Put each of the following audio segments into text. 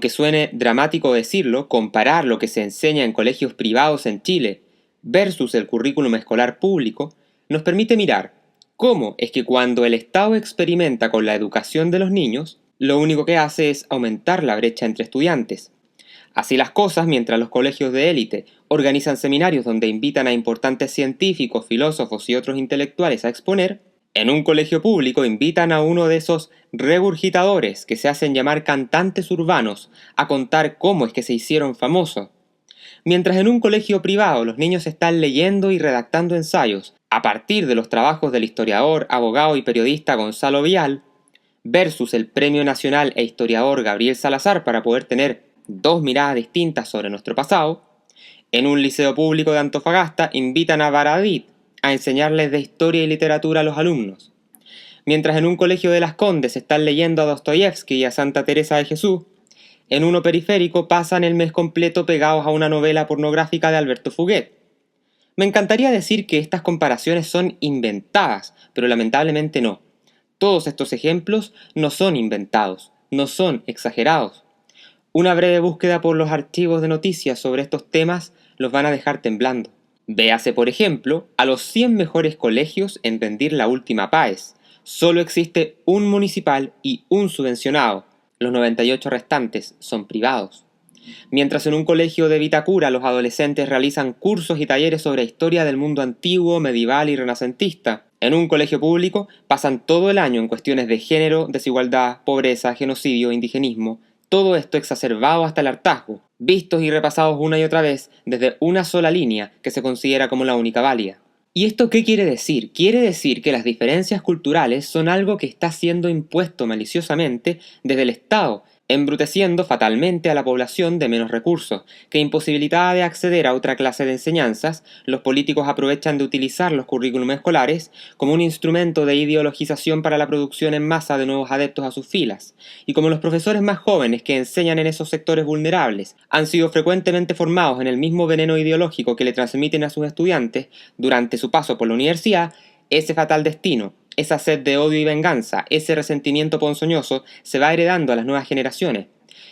aunque suene dramático decirlo, comparar lo que se enseña en colegios privados en Chile versus el currículum escolar público nos permite mirar cómo es que cuando el Estado experimenta con la educación de los niños, lo único que hace es aumentar la brecha entre estudiantes. Así las cosas, mientras los colegios de élite organizan seminarios donde invitan a importantes científicos, filósofos y otros intelectuales a exponer, en un colegio público invitan a uno de esos regurgitadores que se hacen llamar cantantes urbanos a contar cómo es que se hicieron famosos. Mientras en un colegio privado los niños están leyendo y redactando ensayos a partir de los trabajos del historiador, abogado y periodista Gonzalo Vial, versus el Premio Nacional e historiador Gabriel Salazar para poder tener dos miradas distintas sobre nuestro pasado, en un liceo público de Antofagasta invitan a Baradit a enseñarles de historia y literatura a los alumnos. Mientras en un colegio de Las Condes están leyendo a Dostoyevsky y a Santa Teresa de Jesús, en uno periférico pasan el mes completo pegados a una novela pornográfica de Alberto Fuguet. Me encantaría decir que estas comparaciones son inventadas, pero lamentablemente no. Todos estos ejemplos no son inventados, no son exagerados. Una breve búsqueda por los archivos de noticias sobre estos temas los van a dejar temblando. Véase, por ejemplo, a los 100 mejores colegios en rendir la última PAES. Solo existe un municipal y un subvencionado. Los 98 restantes son privados. Mientras en un colegio de Vitacura los adolescentes realizan cursos y talleres sobre historia del mundo antiguo, medieval y renacentista, en un colegio público pasan todo el año en cuestiones de género, desigualdad, pobreza, genocidio, indigenismo, todo esto exacerbado hasta el hartazgo, vistos y repasados una y otra vez desde una sola línea que se considera como la única válida. ¿Y esto qué quiere decir? Quiere decir que las diferencias culturales son algo que está siendo impuesto maliciosamente desde el Estado, embruteciendo fatalmente a la población de menos recursos, que imposibilitada de acceder a otra clase de enseñanzas, los políticos aprovechan de utilizar los currículums escolares como un instrumento de ideologización para la producción en masa de nuevos adeptos a sus filas, y como los profesores más jóvenes que enseñan en esos sectores vulnerables han sido frecuentemente formados en el mismo veneno ideológico que le transmiten a sus estudiantes durante su paso por la universidad, ese fatal destino, esa sed de odio y venganza, ese resentimiento ponzoñoso se va heredando a las nuevas generaciones.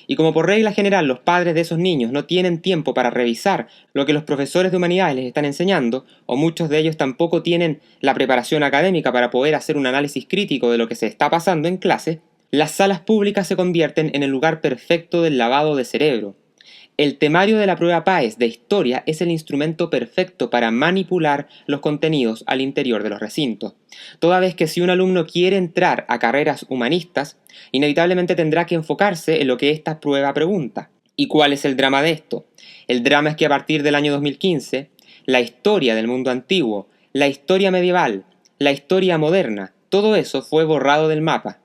Y como por regla general los padres de esos niños no tienen tiempo para revisar lo que los profesores de humanidades les están enseñando, o muchos de ellos tampoco tienen la preparación académica para poder hacer un análisis crítico de lo que se está pasando en clase, las salas públicas se convierten en el lugar perfecto del lavado de cerebro. El temario de la prueba PAES de historia es el instrumento perfecto para manipular los contenidos al interior de los recintos, toda vez que si un alumno quiere entrar a carreras humanistas, inevitablemente tendrá que enfocarse en lo que esta prueba pregunta. ¿Y cuál es el drama de esto? El drama es que a partir del año 2015, la historia del mundo antiguo, la historia medieval, la historia moderna, todo eso fue borrado del mapa.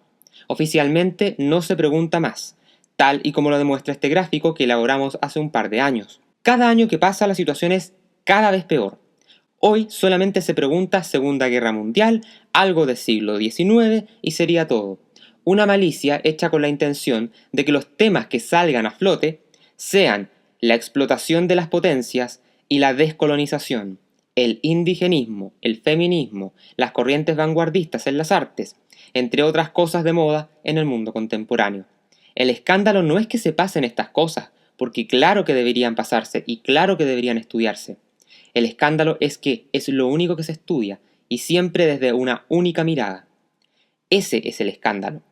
Oficialmente no se pregunta más, tal y como lo demuestra este gráfico que elaboramos hace un par de años. Cada año que pasa la situación es cada vez peor. Hoy solamente se pregunta Segunda Guerra Mundial, algo del siglo XIX y sería todo. Una malicia hecha con la intención de que los temas que salgan a flote sean la explotación de las potencias y la descolonización, el indigenismo, el feminismo, las corrientes vanguardistas en las artes, entre otras cosas de moda en el mundo contemporáneo. El escándalo no es que se pasen estas cosas, porque claro que deberían pasarse y claro que deberían estudiarse. El escándalo es que es lo único que se estudia y siempre desde una única mirada. Ese es el escándalo.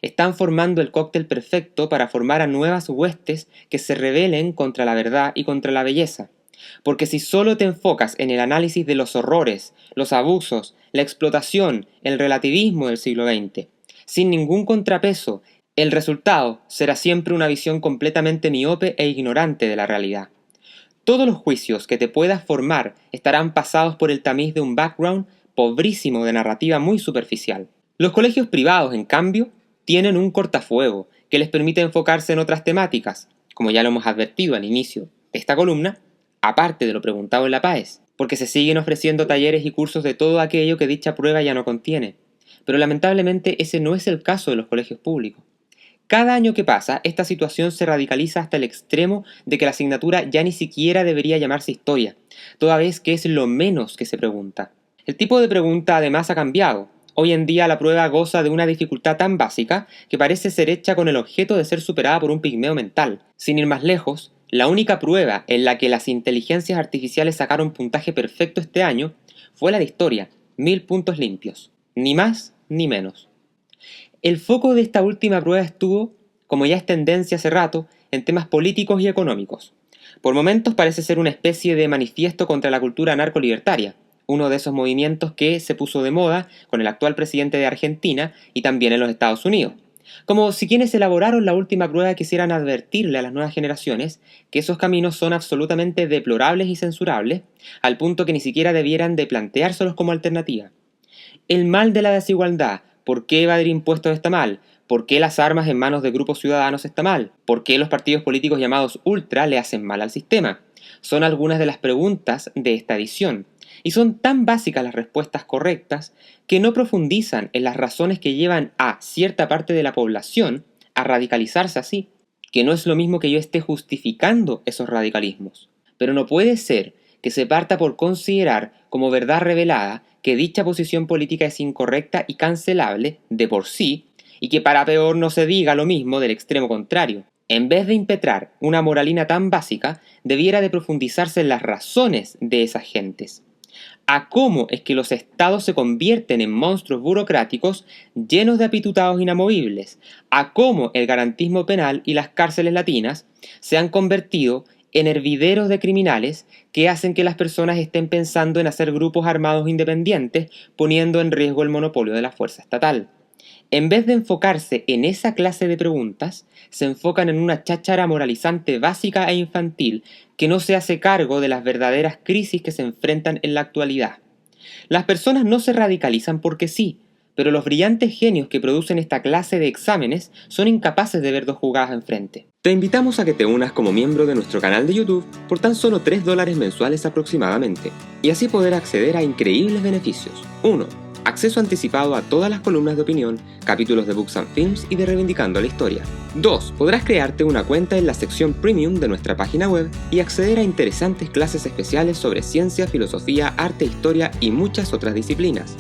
Están formando el cóctel perfecto para formar a nuevas huestes que se rebelen contra la verdad y contra la belleza. Porque si solo te enfocas en el análisis de los horrores, los abusos, la explotación, el relativismo del siglo XX, sin ningún contrapeso, el resultado será siempre una visión completamente miope e ignorante de la realidad. Todos los juicios que te puedas formar estarán pasados por el tamiz de un background pobrísimo de narrativa muy superficial. Los colegios privados, en cambio, tienen un cortafuego que les permite enfocarse en otras temáticas, como ya lo hemos advertido al inicio de esta columna, aparte de lo preguntado en la PAES, porque se siguen ofreciendo talleres y cursos de todo aquello que dicha prueba ya no contiene. Pero lamentablemente ese no es el caso de los colegios públicos. Cada año que pasa, esta situación se radicaliza hasta el extremo de que la asignatura ya ni siquiera debería llamarse historia, toda vez que es lo menos que se pregunta. El tipo de pregunta además ha cambiado. Hoy en día la prueba goza de una dificultad tan básica que parece ser hecha con el objeto de ser superada por un pigmeo mental. Sin ir más lejos, la única prueba en la que las inteligencias artificiales sacaron puntaje perfecto este año fue la de historia, 1000 puntos limpios, ni más ni menos. El foco de esta última prueba estuvo, como ya es tendencia hace rato, en temas políticos y económicos. Por momentos parece ser una especie de manifiesto contra la cultura narcolibertaria, uno de esos movimientos que se puso de moda con el actual presidente de Argentina y también en los Estados Unidos. Como si quienes elaboraron la última prueba quisieran advertirle a las nuevas generaciones que esos caminos son absolutamente deplorables y censurables, al punto que ni siquiera debieran de planteárselos como alternativa. El mal de la desigualdad, ¿por qué evadir impuestos está mal? ¿Por qué las armas en manos de grupos ciudadanos está mal? ¿Por qué los partidos políticos llamados ultra le hacen mal al sistema? Son algunas de las preguntas de esta edición. Y son tan básicas las respuestas correctas que no profundizan en las razones que llevan a cierta parte de la población a radicalizarse así, que no es lo mismo que yo esté justificando esos radicalismos. Pero no puede ser que se parta por considerar como verdad revelada que dicha posición política es incorrecta y cancelable de por sí, y que para peor no se diga lo mismo del extremo contrario. En vez de impetrar una moralina tan básica, debiera de profundizarse en las razones de esas gentes. A cómo es que los estados se convierten en monstruos burocráticos llenos de apitutados inamovibles, a cómo el garantismo penal y las cárceles latinas se han convertido en hervideros de criminales que hacen que las personas estén pensando en hacer grupos armados independientes, poniendo en riesgo el monopolio de la fuerza estatal. En vez de enfocarse en esa clase de preguntas, se enfocan en una cháchara moralizante básica e infantil que no se hace cargo de las verdaderas crisis que se enfrentan en la actualidad. Las personas no se radicalizan porque sí, pero los brillantes genios que producen esta clase de exámenes son incapaces de ver dos jugadas enfrente. Te invitamos a que te unas como miembro de nuestro canal de YouTube por tan solo $3 mensuales aproximadamente, y así poder acceder a increíbles beneficios. 1. Acceso anticipado a todas las columnas de opinión, capítulos de Books and Films y de Reivindicando la Historia. 2. Podrás crearte una cuenta en la sección Premium de nuestra página web y acceder a interesantes clases especiales sobre ciencia, filosofía, arte, historia y muchas otras disciplinas.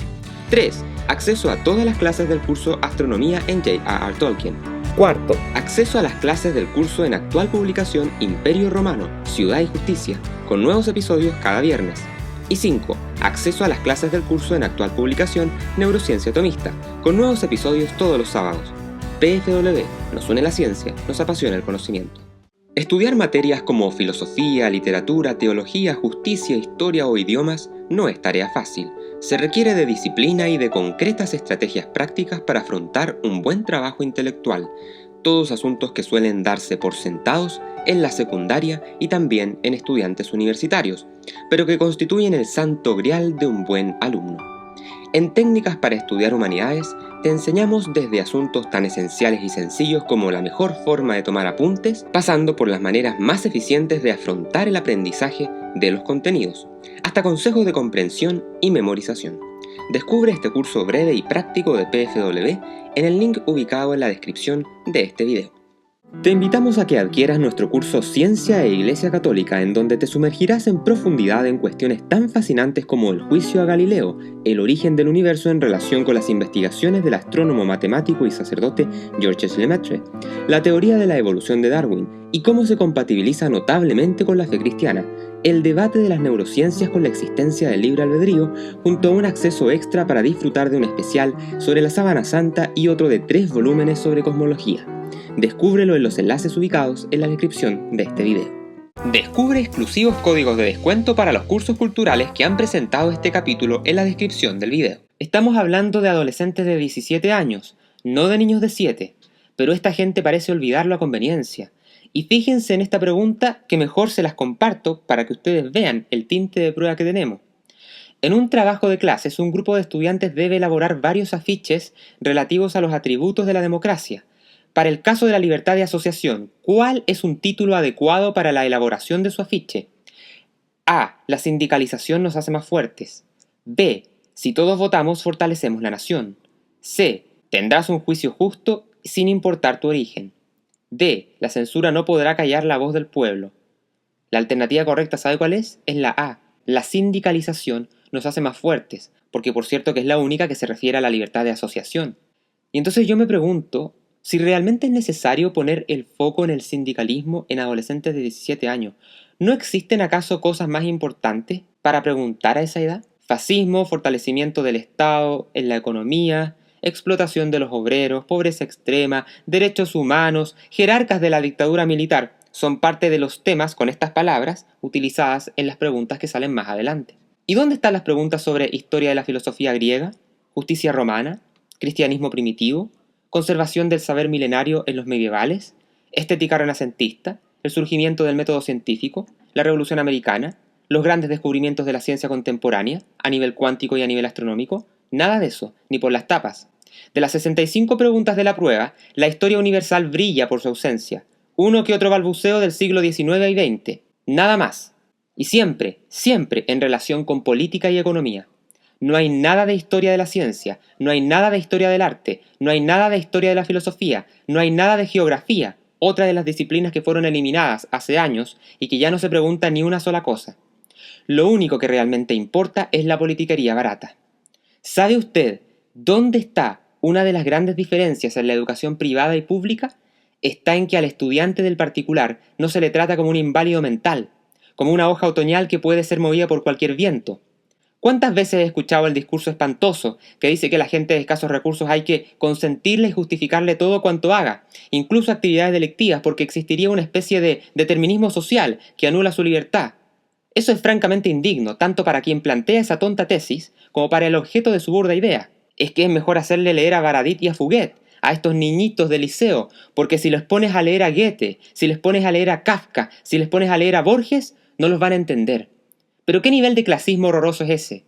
3. Acceso a todas las clases del curso Astronomía en J.R.R. Tolkien. 4. Acceso a las clases del curso en actual publicación Imperio Romano, Ciudad y Justicia, con nuevos episodios cada viernes. Y 5. Acceso a las clases del curso en actual publicación Neurociencia Atomista, con nuevos episodios todos los sábados. PFW, nos une la ciencia, nos apasiona el conocimiento. Estudiar materias como filosofía, literatura, teología, justicia, historia o idiomas no es tarea fácil. Se requiere de disciplina y de concretas estrategias prácticas para afrontar un buen trabajo intelectual, todos asuntos que suelen darse por sentados en la secundaria y también en estudiantes universitarios, pero que constituyen el santo grial de un buen alumno. En Técnicas para Estudiar Humanidades te enseñamos desde asuntos tan esenciales y sencillos como la mejor forma de tomar apuntes, pasando por las maneras más eficientes de afrontar el aprendizaje de los contenidos, hasta consejos de comprensión y memorización. Descubre este curso breve y práctico de PFW en el link ubicado en la descripción de este video. Te invitamos a que adquieras nuestro curso Ciencia e Iglesia Católica, en donde te sumergirás en profundidad en cuestiones tan fascinantes como el juicio a Galileo, el origen del universo en relación con las investigaciones del astrónomo, matemático y sacerdote Georges Lemaitre, la teoría de la evolución de Darwin y cómo se compatibiliza notablemente con la fe cristiana, el debate de las neurociencias con la existencia del libre albedrío, junto a un acceso extra para disfrutar de un especial sobre la Sábana Santa y otro de 3 volúmenes sobre cosmología. Descúbrelo en los enlaces ubicados en la descripción de este video. Descubre exclusivos códigos de descuento para los cursos culturales que han presentado este capítulo en la descripción del video. Estamos hablando de adolescentes de 17 años, no de niños de 7, pero esta gente parece olvidarlo a conveniencia. Y fíjense en esta pregunta que mejor se las comparto para que ustedes vean el tinte de prueba que tenemos. En un trabajo de clases, un grupo de estudiantes debe elaborar varios afiches relativos a los atributos de la democracia. Para el caso de la libertad de asociación, ¿cuál es un título adecuado para la elaboración de su afiche? A. La sindicalización nos hace más fuertes. B. Si todos votamos, fortalecemos la nación. C. Tendrás un juicio justo sin importar tu origen. D. La censura no podrá callar la voz del pueblo. La alternativa correcta, ¿sabe cuál es? Es la A. La sindicalización nos hace más fuertes, porque por cierto que es la única que se refiere a la libertad de asociación. Y entonces yo me pregunto si realmente es necesario poner el foco en el sindicalismo en adolescentes de 17 años. ¿No existen acaso cosas más importantes para preguntar a esa edad? Fascismo, fortalecimiento del Estado en la economía, explotación de los obreros, pobreza extrema, derechos humanos, jerarcas de la dictadura militar, son parte de los temas con estas palabras utilizadas en las preguntas que salen más adelante. ¿Y dónde están las preguntas sobre historia de la filosofía griega, justicia romana, cristianismo primitivo, conservación del saber milenario en los medievales, estética renacentista, el surgimiento del método científico, la Revolución Americana, los grandes descubrimientos de la ciencia contemporánea, a nivel cuántico y a nivel astronómico? Nada de eso, ni por las tapas. De las 65 preguntas de la prueba, la historia universal brilla por su ausencia. Uno que otro balbuceo del siglo XIX y XX. Nada más. Y siempre, siempre en relación con política y economía. No hay nada de historia de la ciencia, no hay nada de historia del arte, no hay nada de historia de la filosofía, no hay nada de geografía, otra de las disciplinas que fueron eliminadas hace años y que ya no se pregunta ni una sola cosa. Lo único que realmente importa es la politiquería barata. ¿Sabe usted dónde está una de las grandes diferencias en la educación privada y pública? Está en que al estudiante del particular no se le trata como un inválido mental, como una hoja otoñal que puede ser movida por cualquier viento. ¿Cuántas veces he escuchado el discurso espantoso que dice que a la gente de escasos recursos hay que consentirle y justificarle todo cuanto haga, incluso actividades delictivas, porque existiría una especie de determinismo social que anula su libertad? Eso es francamente indigno, tanto para quien plantea esa tonta tesis como para el objeto de su burda idea. Es que es mejor hacerle leer a Baradit y a Fouquet, a estos niñitos de liceo, porque si les pones a leer a Goethe, si les pones a leer a Kafka, si les pones a leer a Borges, no los van a entender. ¿Pero qué nivel de clasismo horroroso es ese?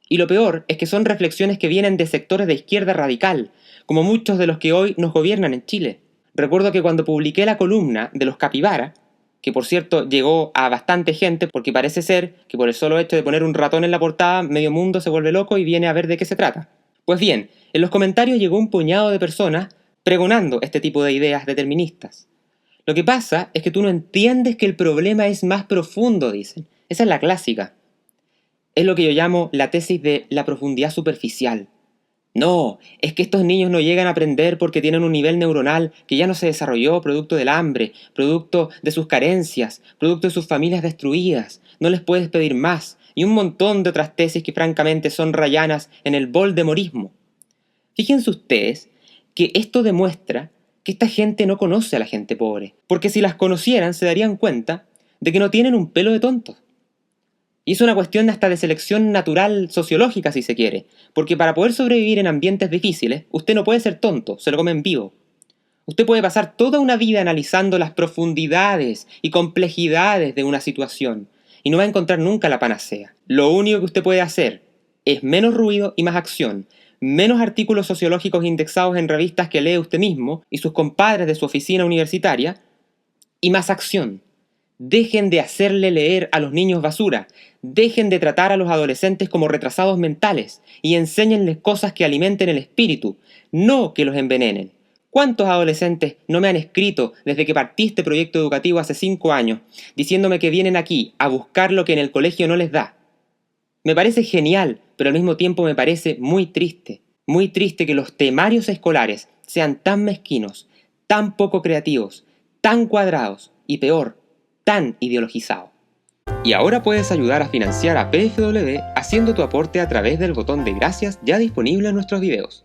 Y lo peor es que son reflexiones que vienen de sectores de izquierda radical, como muchos de los que hoy nos gobiernan en Chile. Recuerdo que cuando publiqué la columna de los capibara, que por cierto llegó a bastante gente porque parece ser que por el solo hecho de poner un ratón en la portada, medio mundo se vuelve loco y viene a ver de qué se trata. Pues bien, en los comentarios llegó un puñado de personas pregonando este tipo de ideas deterministas. Lo que pasa es que tú no entiendes que el problema es más profundo, dicen. Esa es la clásica. Es lo que yo llamo la tesis de la profundidad superficial. No, es que estos niños no llegan a aprender porque tienen un nivel neuronal que ya no se desarrolló producto del hambre, producto de sus carencias, producto de sus familias destruidas. No les puedes pedir más. Y un montón de otras tesis que francamente son rayanas en el voldemorismo. Fíjense ustedes que esto demuestra que esta gente no conoce a la gente pobre, porque si las conocieran se darían cuenta de que no tienen un pelo de tontos. Y es una cuestión hasta de selección natural sociológica si se quiere, porque para poder sobrevivir en ambientes difíciles, usted no puede ser tonto, se lo comen vivo. Usted puede pasar toda una vida analizando las profundidades y complejidades de una situación, y no va a encontrar nunca la panacea. Lo único que usted puede hacer es menos ruido y más acción, menos artículos sociológicos indexados en revistas que lee usted mismo y sus compadres de su oficina universitaria, y más acción. Dejen de hacerle leer a los niños basura, dejen de tratar a los adolescentes como retrasados mentales y enséñenles cosas que alimenten el espíritu, no que los envenenen. ¿Cuántos adolescentes no me han escrito desde que partí este proyecto educativo hace 5 años, diciéndome que vienen aquí a buscar lo que en el colegio no les da? Me parece genial, pero al mismo tiempo me parece muy triste que los temarios escolares sean tan mezquinos, tan poco creativos, tan cuadrados y peor, tan ideologizado. Y ahora puedes ayudar a financiar a PFW haciendo tu aporte a través del botón de gracias ya disponible en nuestros videos.